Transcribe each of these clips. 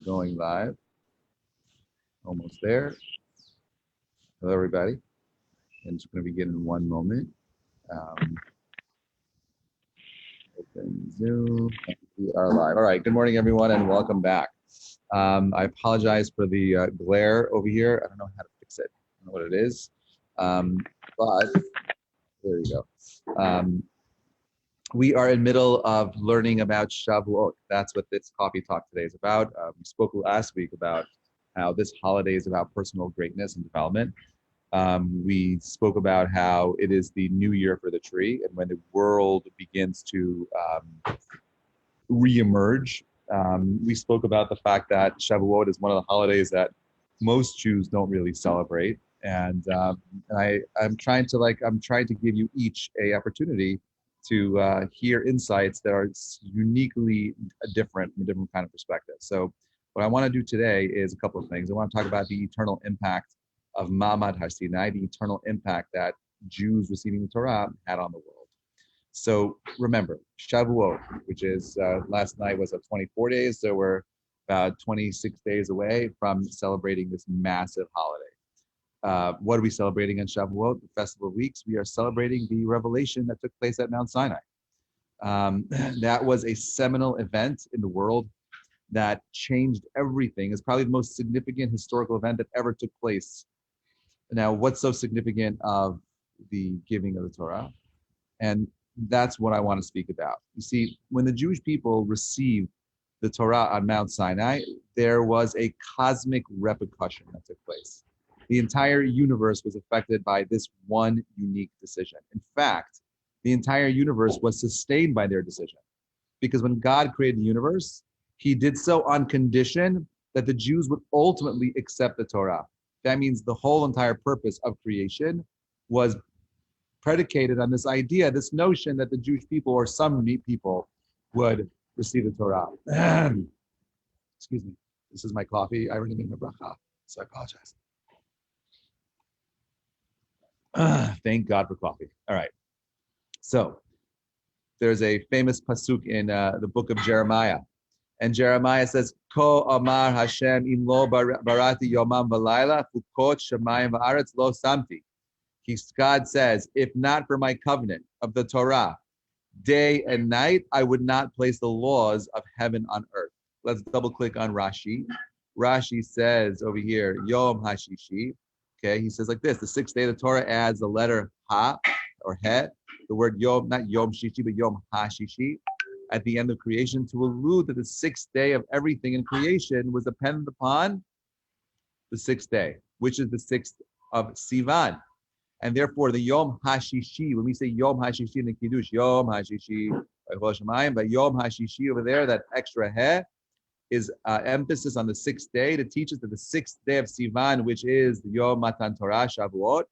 Going live. Almost there. Hello, everybody. And it's going to begin in one moment. Open Zoom. We are live. All right. Good morning, everyone, and welcome back. I apologize for the glare over here. I don't know how to fix it. I don't know what it is. But there you go. We are in the middle of learning about Shavuot. That's what this coffee talk today is about. We spoke last week about how this holiday is about personal greatness and development. We spoke about how it is the new year for the tree, and when the world begins to reemerge. We spoke about the fact that Shavuot is one of the holidays that most Jews don't really celebrate, and I'm trying to give you each a opportunity to hear insights that are uniquely different from a different kind of perspective. So what I want to do today is a couple of things. I want to talk about the eternal impact of Ma'amad Har Sinai, the eternal impact that Jews receiving the Torah had on the world. So remember, Shavuot, which is last night was 24 days, so we're about 26 days away from celebrating this massive holiday. What are we celebrating on Shavuot, the Festival of Weeks? We are celebrating the revelation that took place at Mount Sinai. That was a seminal event in the world that changed everything. It's probably the most significant historical event that ever took place. Now, what's so significant of the giving of the Torah? And that's what I want to speak about. You see, when the Jewish people received the Torah on Mount Sinai, there was a cosmic repercussion that took place. The entire universe was affected by this one unique decision. In fact, the entire universe was sustained by their decision. Because when God created the universe, he did so on condition that the Jews would ultimately accept the Torah. That means the whole entire purpose of creation was predicated on this idea, this notion that the Jewish people or some people would receive the Torah. Excuse me. This is my coffee. I already made my bracha, so I apologize. Thank God for coffee. All right. So there's a famous pasuk in the book of Jeremiah. And Jeremiah says, Ko amar Hashem im lo barati yomam v'layla fukot shemayim v'aretz lo samti. God says, if not for my covenant of the Torah, day and night, I would not place the laws of heaven on earth. Let's double click on Rashi. Rashi says over here, Yom HaShishi. Okay, he says like this, the sixth day, the Torah adds the letter Ha or He, the word Yom, not Yom Shishi, but Yom HaShishi, at the end of creation to allude that the sixth day of everything in creation was dependent upon the sixth day, which is the sixth of Sivan. And therefore, the Yom HaShishi, when we say Yom HaShishi in the Kiddush, Yom HaShishi, but Yom HaShishi over there, that extra He, is emphasis on the sixth day to teach us that the sixth day of Sivan, which is the Yom Matan Torah, Shavuot,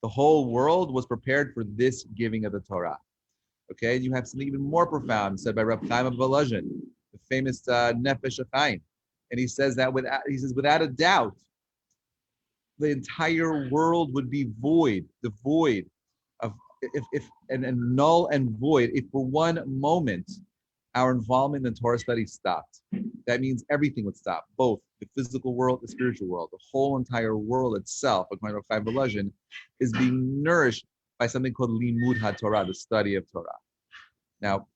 the whole world was prepared for this giving of the Torah. Okay, and you have something even more profound said by Reb Chaim of Volozhin, the famous Nefesh HaChaim, and he says that without a doubt, the entire world would be void, the void of if null and void if for one moment our involvement in the Torah study stopped. That means everything would stop, both the physical world, the spiritual world, the whole entire world itself, according to Reb Chaim Volozhin, is being nourished by something called Limud HaTorah, the study of Torah. Now,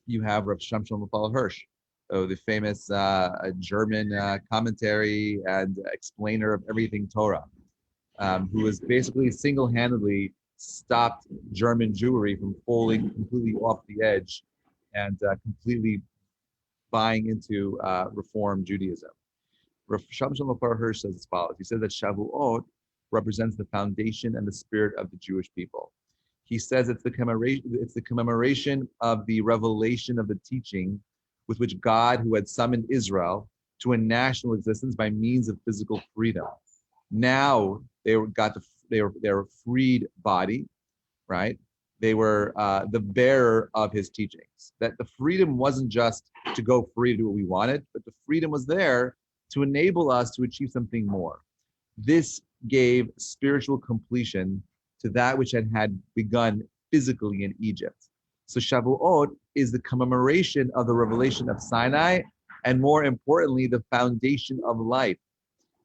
you have Reb Shamshon Raphael Hirsch, the famous German commentary and explainer of everything Torah, who has basically single-handedly stopped German Jewry from falling completely off the edge and completely buying into Reform Judaism. Reb Shamshon Raphael Hirsch says as follows. He says that Shavuot represents the foundation and the spirit of the Jewish people. He says it's the commemoration of the revelation of the teaching with which God, who had summoned Israel to a national existence by means of physical freedom. Now they were a freed body, right? They were the bearer of his teachings. That the freedom wasn't just to go free to do what we wanted, but the freedom was there to enable us to achieve something more. This gave spiritual completion to that which had begun physically in Egypt. So Shavuot is the commemoration of the revelation of Sinai and more importantly, the foundation of life.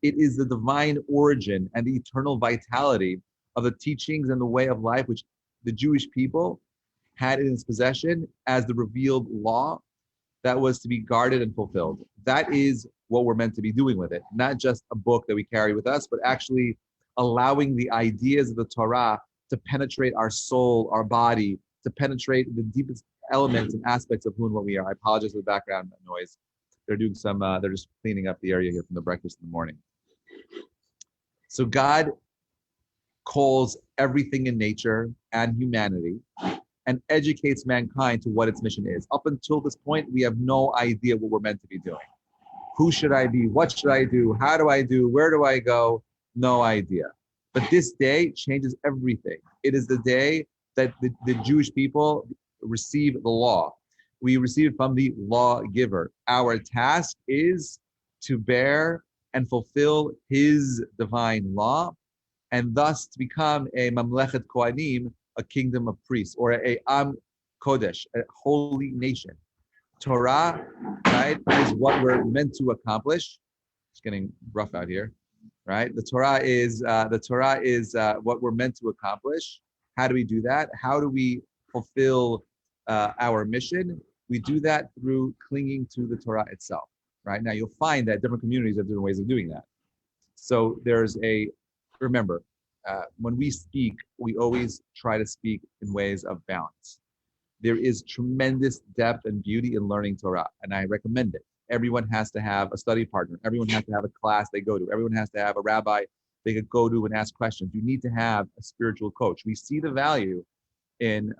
It is the divine origin and the eternal vitality of the teachings and the way of life which the Jewish people had in its possession as the revealed law that was to be guarded and fulfilled. That is what we're meant to be doing with it, not just a book that we carry with us, but actually allowing the ideas of the Torah to penetrate our soul, our body, to penetrate the deepest elements and aspects of who and what we are. I apologize for the background noise. They're doing some, they're just cleaning up the area here from the breakfast in the morning. So God calls everything in nature and humanity and educates mankind to what its mission is. Up until this point, we have no idea what we're meant to be doing. Who should I be? What should I do? How do I do? Where do I go? No idea. But this day changes everything. It is the day that the Jewish people receive the law. We receive it from the lawgiver. Our task is to bear and fulfill his divine law, and thus to become a mamlechet kohanim, a kingdom of priests, or a am kodesh, a holy nation. Torah, right, is what we're meant to accomplish. It's getting rough out here, right? The Torah is what we're meant to accomplish. How do we do that? How do we fulfill our mission? We do that through clinging to the Torah itself. Right now, you'll find that different communities have different ways of doing that. So remember, when we speak, we always try to speak in ways of balance. There is tremendous depth and beauty in learning Torah, and I recommend it. Everyone has to have a study partner. Everyone has to have a class they go to. Everyone has to have a rabbi they could go to and ask questions. You need to have a spiritual coach. We see the value in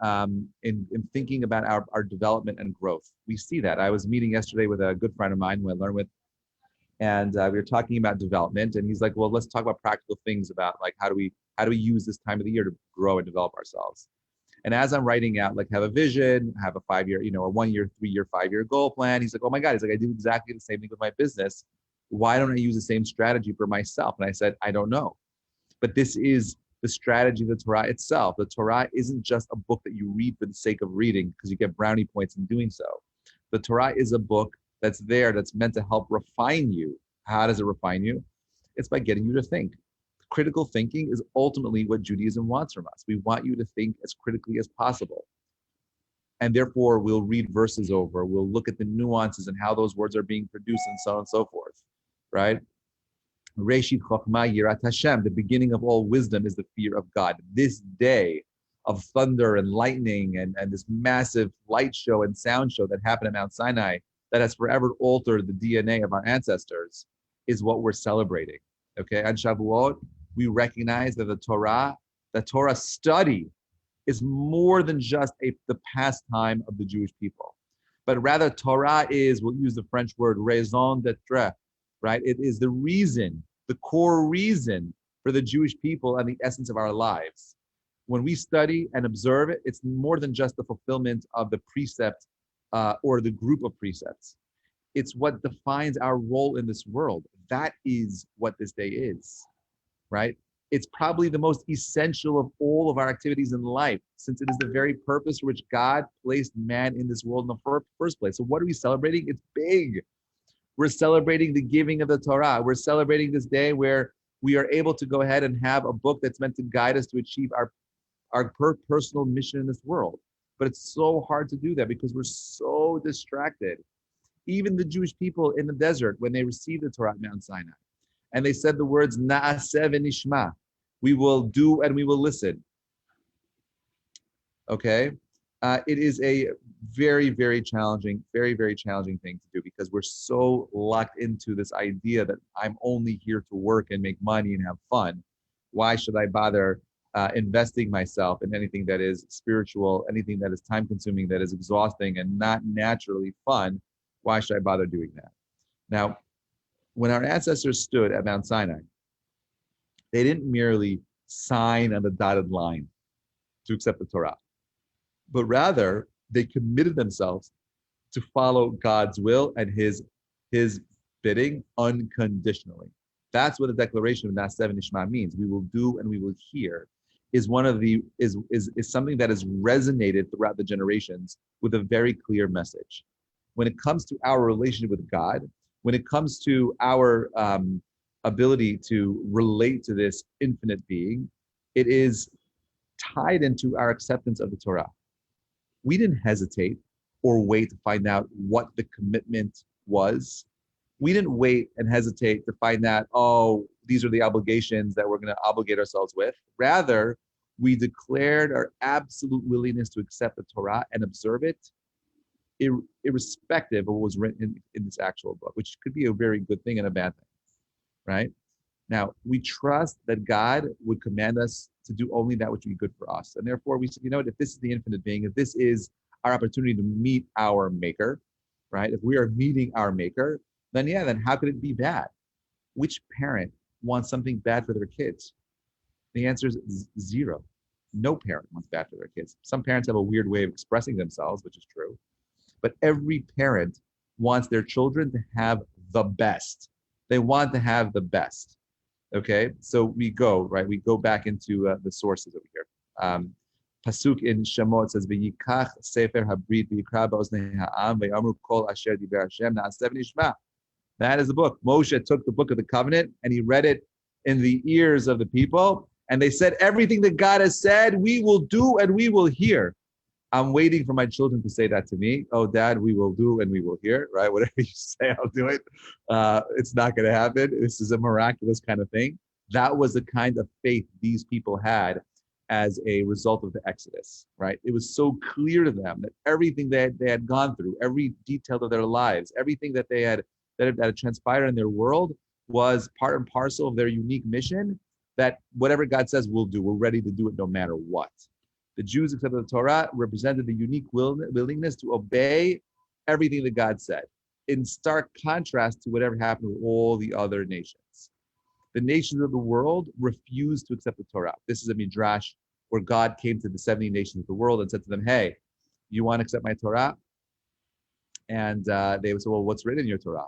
thinking about our development and growth. We see that. I was meeting yesterday with a good friend of mine who I learned with, and we were talking about development. And he's like, "Well, let's talk about practical things about like how do we use this time of the year to grow and develop ourselves." And as I'm writing out, like, have a vision, have a 5-year, a 1 year, 3 year, 5-year goal plan. He's like, "Oh my God!" He's like, "I do exactly the same thing with my business. Why don't I use the same strategy for myself?" And I said, "I don't know, but this is the strategy of the Torah itself. The Torah isn't just a book that you read for the sake of reading because you get brownie points in doing so. The Torah is a book that's meant to help refine you. How does it refine you? It's by getting you to think. Critical thinking is ultimately what Judaism wants from us. We want you to think as critically as possible. And therefore, we'll read verses over, we'll look at the nuances and how those words are being produced and so on and so forth, right? Reshit Chokhmah Yirat Hashem, the beginning of all wisdom is the fear of God. This day of thunder and lightning and this massive light show and sound show that happened at Mount Sinai that has forever altered the DNA of our ancestors is what we're celebrating. Okay, on Shavuot, we recognize that the Torah study is more than just the pastime of the Jewish people, but rather Torah is, we'll use the French word raison d'être, right? It is the reason, the core reason for the Jewish people and the essence of our lives. When we study and observe it, it's more than just the fulfillment of the precept or the group of precepts. It's what defines our role in this world. That is what this day is, right? It's probably the most essential of all of our activities in life, since it is the very purpose for which God placed man in this world in the first place. So what are we celebrating? It's big. We're celebrating the giving of the Torah. We're celebrating this day where we are able to go ahead and have a book that's meant to guide us to achieve our personal mission in this world. But it's so hard to do that because we're so distracted. Even the Jewish people in the desert, when they received the Torah at Mount Sinai, and they said the words Na'aseh v'nishma, we will do and we will listen. Okay, it is a very, very challenging thing to do because we're so locked into this idea that I'm only here to work and make money and have fun. Why should I bother investing myself in anything that is spiritual, anything that is time-consuming, that is exhausting and not naturally fun? Why should I bother doing that? Now, when our ancestors stood at Mount Sinai, they didn't merely sign on the dotted line to accept the Torah, but rather they committed themselves to follow God's will and his bidding unconditionally. That's what the declaration of Na'aseh v'nishma means. We will do and we will hear is something that has resonated throughout the generations with a very clear message. when it comes to our relationship with God, when it comes to our ability to relate to this infinite being, it is tied into our acceptance of the Torah. We didn't hesitate or wait to find out what the commitment was. We didn't wait and hesitate to find out, oh, these are the obligations that we're going to obligate ourselves with. Rather, we declared our absolute willingness to accept the Torah and observe it, irrespective of what was written in this actual book, which could be a very good thing and a bad thing, right? Now, we trust that God would command us to do only that which would be good for us. And therefore, we said, you know what, if this is the infinite being, if this is our opportunity to meet our maker, right? If we are meeting our maker, then yeah, then how could it be bad? Which parent wants something bad for their kids? The answer is zero. No parent wants bad for their kids. Some parents have a weird way of expressing themselves, which is true. But every parent wants their children to have the best. They want to have the best. Okay, so we go back into the sources over here. Pasuk in Shemot says, "V'yikach sefer habrit v'yikra ba'oznei ha'am v'yamru kol asher diber Hashem na'aseh v'nishma." That is the book. Moshe took the book of the covenant and he read it in the ears of the people, and they said, "Everything that God has said, we will do and we will hear." I'm waiting for my children to say that to me. Oh, Dad, we will do and we will hear, right? Whatever you say, I'll do it. It's not going to happen. This is a miraculous kind of thing. That was the kind of faith these people had as a result of the Exodus, right? It was so clear to them that everything that they had gone through, every detail of their lives, everything that they had that had transpired in their world was part and parcel of their unique mission, that whatever God says we'll do, we're ready to do it no matter what. The Jews accepted the Torah represented the unique willingness to obey everything that God said, in stark contrast to whatever happened with all the other nations. The nations of the world refused to accept the Torah. This is a midrash where God came to the 70 nations of the world and said to them, hey, you want to accept my Torah? And they would say, well, what's written in your Torah?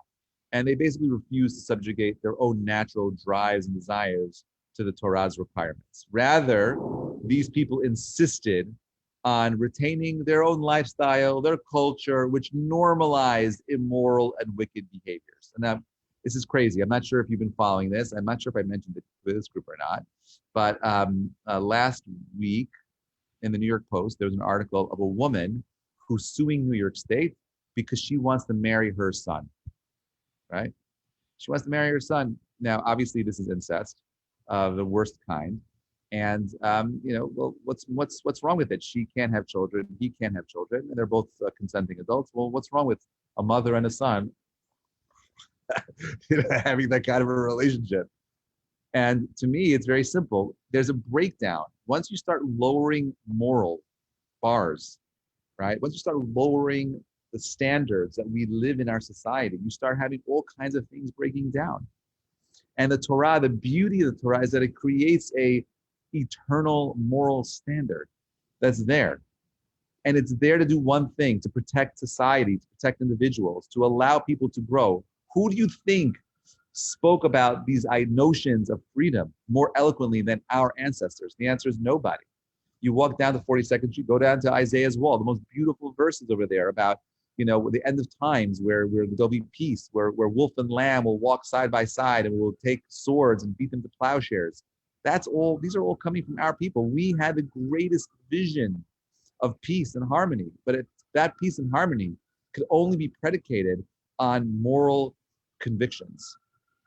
And they basically refused to subjugate their own natural drives and desires to the Torah's requirements. Rather, these people insisted on retaining their own lifestyle, their culture, which normalized immoral and wicked behaviors. And now, this is crazy. I'm not sure if you've been following this. I'm not sure if I mentioned it to this group or not. But last week in the New York Post, there was an article of a woman who's suing New York State because she wants to marry her son, right? She wants to marry her son. Now, obviously, this is incest of the worst kind. And well, what's wrong with it? She can't have children. He can't have children, and they're both consenting adults. Well, what's wrong with a mother and a son having that kind of a relationship? And to me, it's very simple. There's a breakdown. Once you start lowering moral bars, right? Once you start lowering the standards that we live in our society, you start having all kinds of things breaking down. And the Torah, the beauty of the Torah is that it creates a eternal moral standard that's there. And it's there to do one thing, to protect society, to protect individuals, to allow people to grow. Who do you think spoke about these notions of freedom more eloquently than our ancestors? The answer is nobody. You walk down the 42nd Street, go down to Isaiah's wall, the most beautiful verses over there about, the end of times where there'll be peace, where wolf and lamb will walk side by side and will take swords and beat them to plowshares. These are all coming from our people. We had the greatest vision of peace and harmony, but that peace and harmony could only be predicated on moral convictions.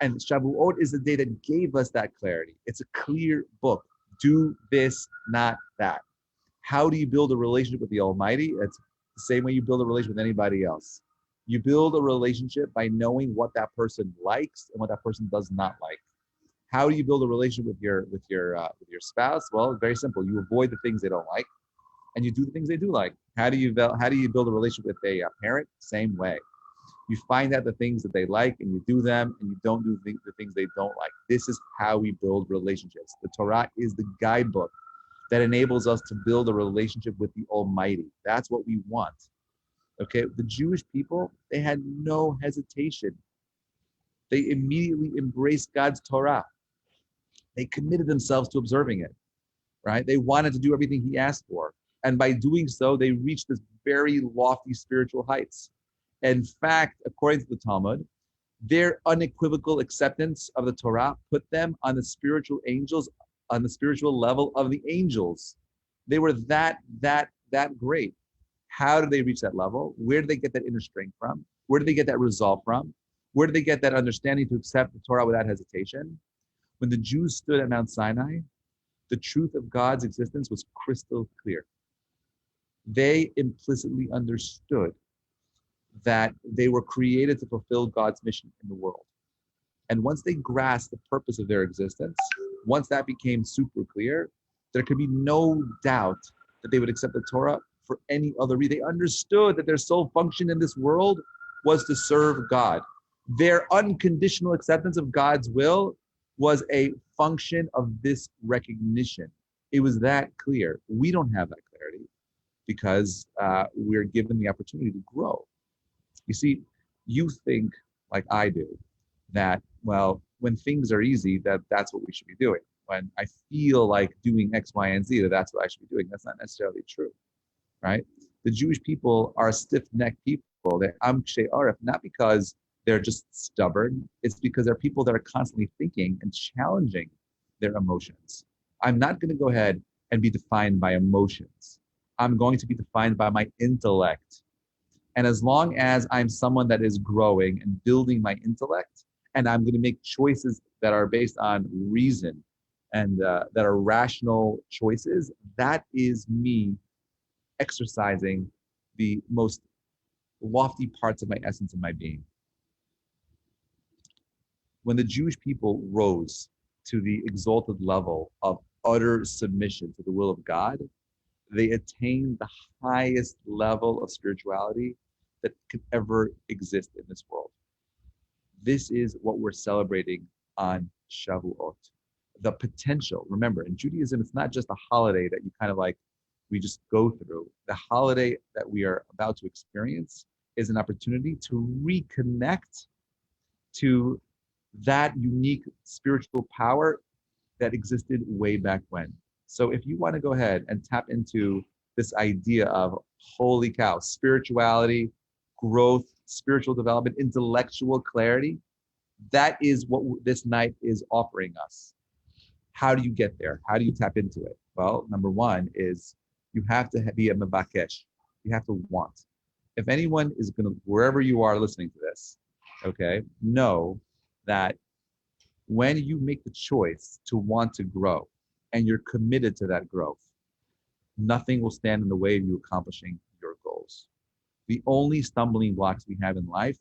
And Shavuot is the day that gave us that clarity. It's a clear book. Do this, not that. How do you build a relationship with the Almighty? It's the same way you build a relationship with anybody else. You build a relationship by knowing what that person likes and what that person does not like. How do you build a relationship with your spouse? Well, it's very simple. You avoid the things they don't like, and you do the things they do like. How do you build a relationship with a parent? Same way. You find out the things that they like, and you do them, and you don't do the things they don't like. This is how we build relationships. The Torah is the guidebook that enables us to build a relationship with the Almighty. That's what we want. Okay, the Jewish people, they had no hesitation. They immediately embraced God's Torah. They committed themselves to observing it, right? They wanted to do everything He asked for. And by doing so, they reached this very lofty spiritual heights. In fact, according to the Talmud, their unequivocal acceptance of the Torah put them on the spiritual angels, on the spiritual level of the angels. They were that great. How did they reach that level? Where did they get that inner strength from? Where did they get that resolve from? Where did they get that understanding to accept the Torah without hesitation? When the Jews stood at Mount Sinai, the truth of God's existence was crystal clear. They implicitly understood that they were created to fulfill God's mission in the world. And once they grasped the purpose of their existence, once that became super clear, there could be no doubt that they would accept the Torah for any other reason. They understood that their sole function in this world was to serve God. Their unconditional acceptance of God's will was a function of this recognition. It was that clear. We don't have that clarity because we're given the opportunity to grow. You see, you think, like I do, that, well, when things are easy, that's what we should be doing. When I feel like doing X, Y, and Z, that's what I should be doing. That's not necessarily true, right? The Jewish people are stiff-necked people. They're amkshe aref, not because they're just stubborn. It's because they're people that are constantly thinking and challenging their emotions. I'm not going to go ahead and be defined by emotions. I'm going to be defined by my intellect. And as long as I'm someone that is growing and building my intellect, and I'm going to make choices that are based on reason and that are rational choices, that is me exercising the most lofty parts of my essence and my being. When the Jewish people rose to the exalted level of utter submission to the will of God, they attained the highest level of spirituality that could ever exist in this world. This is what we're celebrating on Shavuot. The potential, remember, in Judaism, it's not just a holiday that you kind of like, we just go through. The holiday that we are about to experience is an opportunity to reconnect to that unique spiritual power that existed way back when. So if you want to go ahead and tap into this idea of, holy cow, spirituality, growth, spiritual development, intellectual clarity, that is what this night is offering us. How do you get there? How do you tap into it? Well, number one is you have to be a mevakesh. You have to want. If anyone is going to, wherever you are listening to this, okay, know that when you make the choice to want to grow and you're committed to that growth, nothing will stand in the way of you accomplishing your goals. The only stumbling blocks we have in life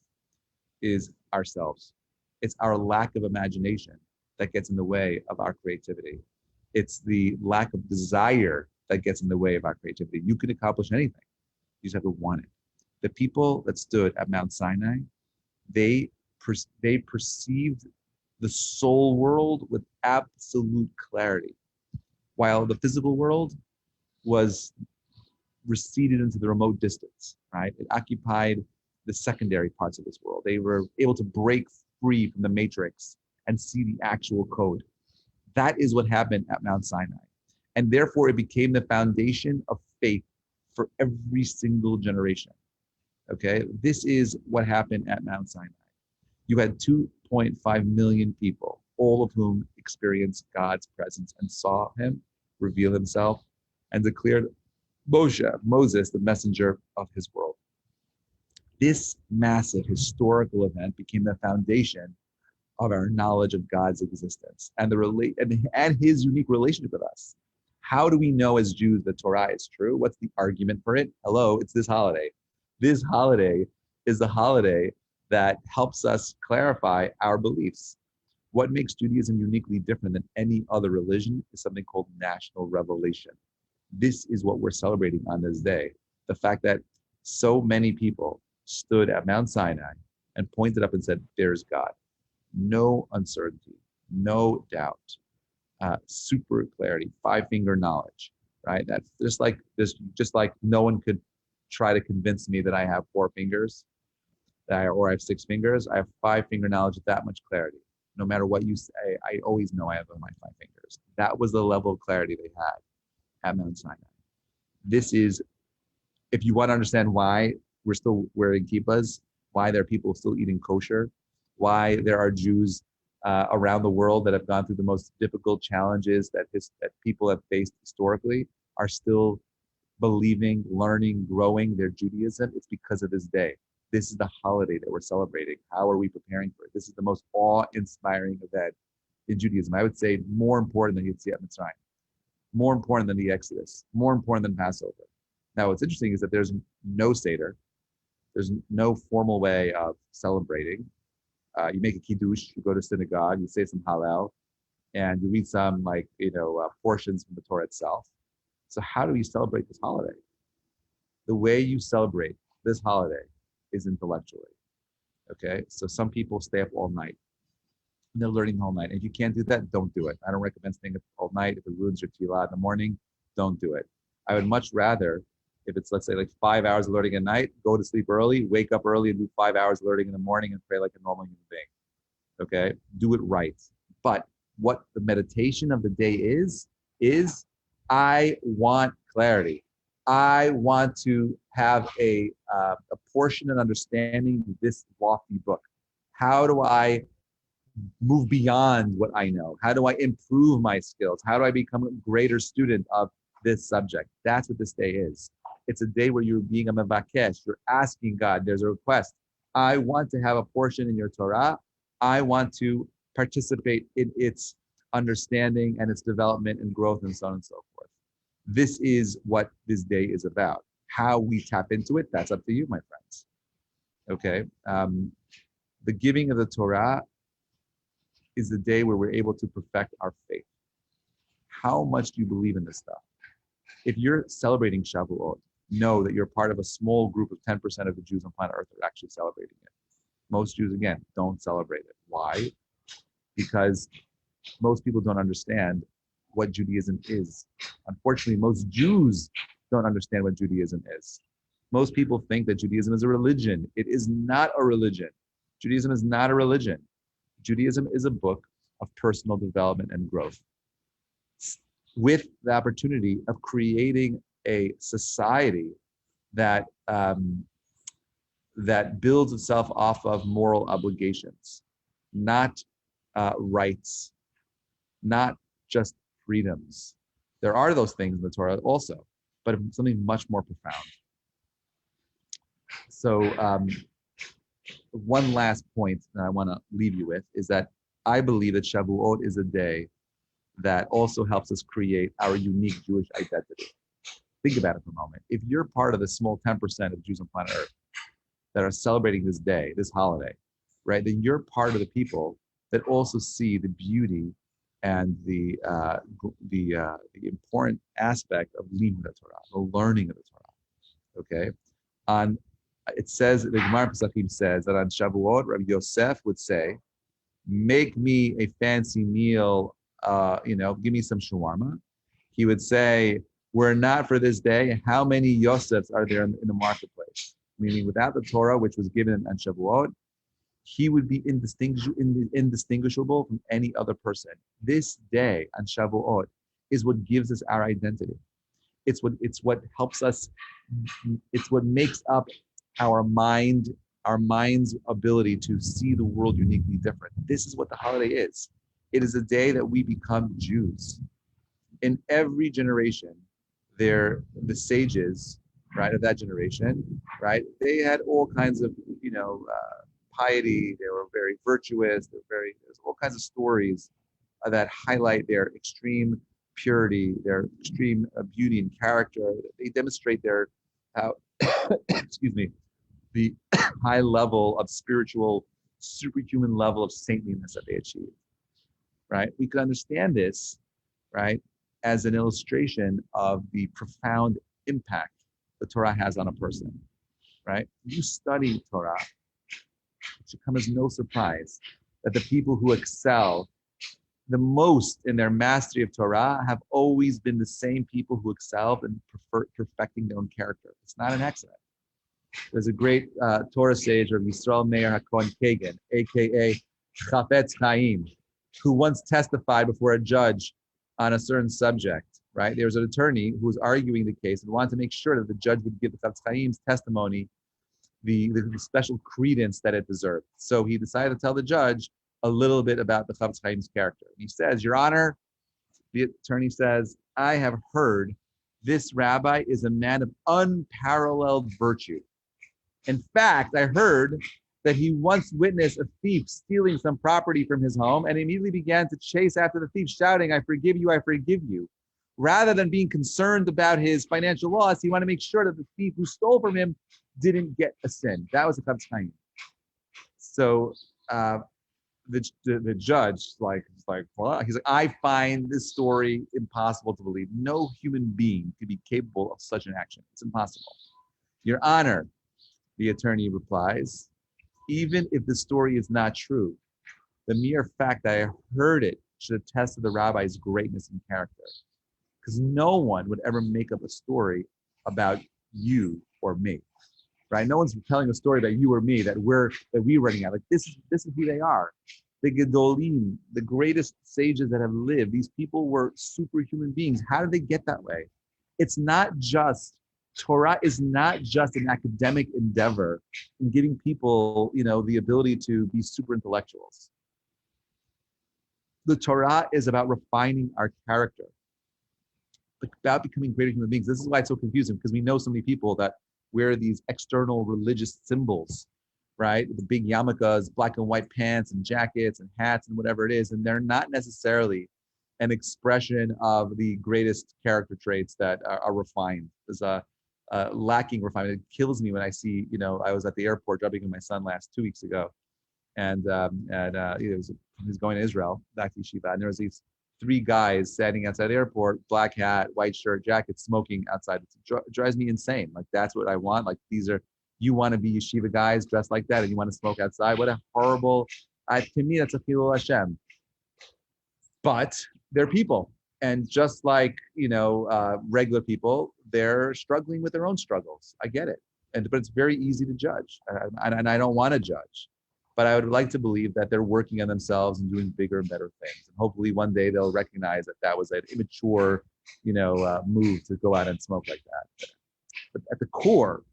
is ourselves. It's our lack of imagination that gets in the way of our creativity. It's the lack of desire that gets in the way of our creativity. You can accomplish anything. You just have to want it. The people that stood at Mount Sinai, they perceived the soul world with absolute clarity, while the physical world was receded into the remote distance, right? It occupied the secondary parts of this world. They were able to break free from the matrix and see the actual code. That is what happened at Mount Sinai. And therefore, it became the foundation of faith for every single generation. Okay? This is what happened at Mount Sinai. You had 2.5 million people, all of whom experienced God's presence and saw him reveal himself and declared Moses, the messenger of his world. This massive historical event became the foundation of our knowledge of God's existence and and his unique relationship with us. How do we know as Jews that Torah is true? What's the argument for it? Hello, it's this holiday. This holiday is the holiday that helps us clarify our beliefs. What makes Judaism uniquely different than any other religion is something called national revelation. This is what we're celebrating on this day. The fact that so many people stood at Mount Sinai and pointed up and said, there's God. No uncertainty, no doubt, super clarity, five-finger knowledge, right? That's just like no one could try to convince me that I have four fingers, or I have six fingers. I have five-finger knowledge with that much clarity. No matter what you say, I always know I have my five fingers. That was the level of clarity they had at Mount Sinai. This is, if you want to understand why we're still wearing kippahs, why there are people still eating kosher, why there are Jews around the world that have gone through the most difficult challenges that people have faced historically, are still believing, learning, growing their Judaism. It's because of this day. This is the holiday that we're celebrating. How are we preparing for it? This is the most awe-inspiring event in Judaism. I would say more important than Yetziat Mitzrayim, more important than the Exodus, more important than Passover. Now, what's interesting is that there's no Seder. There's no formal way of celebrating. You make a kiddush, you go to synagogue, you say some Hallel, and you read some portions from the Torah itself. So how do you celebrate this holiday? The way you celebrate this holiday is intellectually. Okay, so some people stay up all night. And they're learning all night. And if you can't do that, don't do it. I don't recommend staying up all night. If it ruins your tefillah in the morning, don't do it. I would much rather, if it's, let's say, like 5 hours of learning at night, go to sleep early, wake up early, and do 5 hours of learning in the morning and pray like a normal human being. Okay, do it right. But what the meditation of the day is I want clarity. I want to have a portion and understanding of this lofty book. How do I move beyond what I know? How do I improve my skills? How do I become a greater student of this subject? That's what this day is. It's a day where you're being a mevakesh. You're asking God. There's a request. I want to have a portion in your Torah. I want to participate in its understanding and its development and growth and so on and so forth. This is what this day is about. How we tap into it, that's up to you, my friends. Okay. The giving of the Torah is the day where we're able to perfect our faith. How much do you believe in this stuff? If you're celebrating Shavuot, know that you're part of a small group of 10% of the Jews on planet Earth that are actually celebrating it. Most Jews, again, don't celebrate it. Why? Because most people don't understand what Judaism is. Unfortunately, most Jews don't understand what Judaism is. Most people think that Judaism is a religion. It is not a religion. Judaism is not a religion. Judaism is a book of personal development and growth, with the opportunity of creating a society that that builds itself off of moral obligations, not rights, not just freedoms. There are those things in the Torah also, but something much more profound. So one last point that I want to leave you with is that I believe that Shavuot is a day that also helps us create our unique Jewish identity. Think about it for a moment. If you're part of the small 10% of Jews on planet Earth that are celebrating this day, this holiday, right, then you're part of the people that also see the beauty and the important aspect of limud Torah, the learning of the Torah. Okay, it says, the Gemara Pesachim says that on Shavuot, Rabbi Yosef would say, "Make me a fancy meal. Give me some shawarma." He would say, "Were it not for this day, how many Yosefs are there in the marketplace?" Meaning, without the Torah, which was given on Shavuot, he would be indistinguishable from any other person. This day on Shavuot is what gives us our identity. It's what helps us. It's what makes up our mind's ability to see the world uniquely different. This is what the holiday is. It is a day that we become Jews. In every generation, the sages, right, of that generation, right, they had all kinds of, piety. They were very virtuous. There's all kinds of stories that highlight their extreme purity, their extreme beauty and character. They demonstrate their, the high level of spiritual, superhuman level of saintliness that they achieved, right? We could understand this, right, as an illustration of the profound impact the Torah has on a person, right? You study Torah, it should come as no surprise that the people who excel the most in their mastery of Torah have always been the same people who excelled in perfecting their own character. It's not an accident. There's a great Torah sage, Rabbi Yisrael Meir HaKohen Kagan, aka Chafetz Chaim, who once testified before a judge on a certain subject, right? There was an attorney who was arguing the case and wanted to make sure that the judge would give the Chafetz Chaim's testimony the special credence that it deserved. So he decided to tell the judge a little bit about the Chafetz Chaim's character. He says, Your Honor, the attorney says, I have heard this rabbi is a man of unparalleled virtue. In fact, I heard that he once witnessed a thief stealing some property from his home and immediately began to chase after the thief, shouting, I forgive you, I forgive you. Rather than being concerned about his financial loss, he wanted to make sure that the thief who stole from him didn't get a sin. That was the Chafetz Chaim. So the judge well, he's like, I find this story impossible to believe. No human being could be capable of such an action. It's impossible. Your Honor, the attorney replies, even if the story is not true, the mere fact that I heard it should attest to the rabbi's greatness and character. Because no one would ever make up a story about you or me, right? No one's telling a story about you or me that we're running out. Like this is who they are. The Gedolim, the greatest sages that have lived. These people were superhuman beings. How did they get that way? It's not just Torah is not just an academic endeavor in giving people, the ability to be super intellectuals. The Torah is about refining our character, about becoming greater human beings. This is why it's so confusing, because we know so many people that wear these external religious symbols, right? The big yarmulkes, black and white pants and jackets and hats and whatever it is, and they're not necessarily an expression of the greatest character traits that are refined. There's a lacking refinement. It kills me when I see, I was at the airport dropping my son 2 weeks ago, and he was going to Israel, back to yeshiva, and there was these 3 guys standing outside the airport, black hat, white shirt, jacket, smoking outside. It drives me insane. Like, that's what I want. Like, you want to be yeshiva guys dressed like that, and you want to smoke outside. What a horrible, to me, that's a chilul Hashem. But they're people. And just like, regular people, they're struggling with their own struggles. I get it. But it's very easy to judge. And I don't want to judge. But I would like to believe that they're working on themselves and doing bigger and better things. And hopefully one day they'll recognize that was an immature, move to go out and smoke like that. But at the core,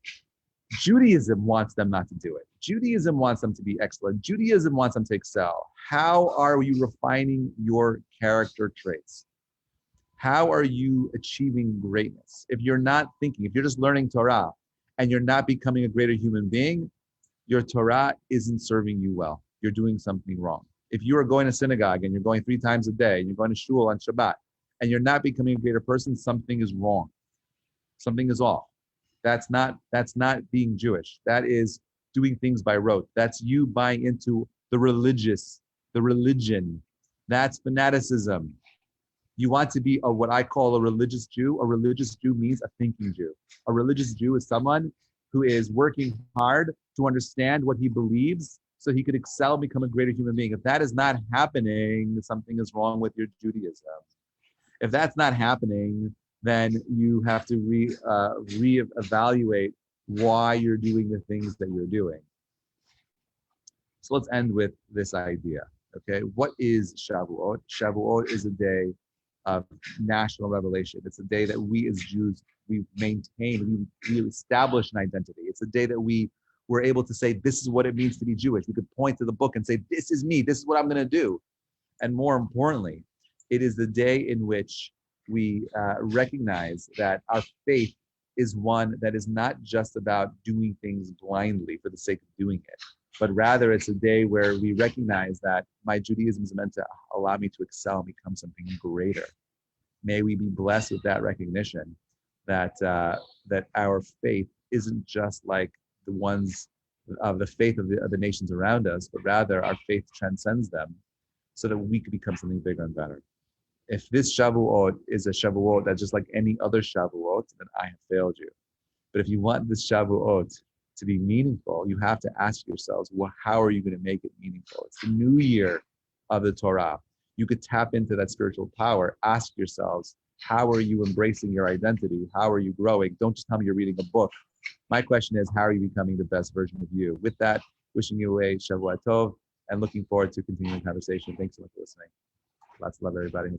Judaism wants them not to do it. Judaism wants them to be excellent. Judaism wants them to excel. How are you refining your character traits? How are you achieving greatness? If you're not thinking, if you're just learning Torah and you're not becoming a greater human being, your Torah isn't serving you well. You're doing something wrong. If you are going to synagogue and you're going 3 times a day and you're going to shul on Shabbat and you're not becoming a greater person, something is wrong. Something is off. That's not being Jewish. That is doing things by rote. That's you buying into the religion. That's fanaticism. You want to be what I call a religious Jew. A religious Jew means a thinking Jew. A religious Jew is someone who is working hard to understand what he believes so he could excel and become a greater human being. If that is not happening, something is wrong with your Judaism. If that's not happening, then you have to reevaluate why you're doing the things that you're doing. So let's end with this idea, okay? What is Shavuot? Shavuot is a day of national revelation. It's a day that we as Jews, we maintain, we establish an identity. It's a day that we were able to say, this is what it means to be Jewish. We could point to the book and say, this is me, this is what I'm gonna do. And more importantly, it is the day in which we recognize that our faith is one that is not just about doing things blindly for the sake of doing it, but rather it's a day where we recognize that my Judaism is meant to allow me to excel and become something greater. May we be blessed with that recognition that that our faith isn't just like the ones of the faith of the nations around us, but rather our faith transcends them so that we could become something bigger and better. If this Shavuot is a Shavuot that's just like any other Shavuot, then I have failed you. But if you want this Shavuot to be meaningful, you have to ask yourselves, well, how are you going to make it meaningful? It's the new year of the Torah. You could tap into that spiritual power. Ask yourselves, how are you embracing your identity? How are you growing? Don't just tell me you're reading a book. My question is, how are you becoming the best version of you? With that, wishing you a Shavuot Tov and looking forward to continuing the conversation. Thanks so much for listening. Lots of love, everybody.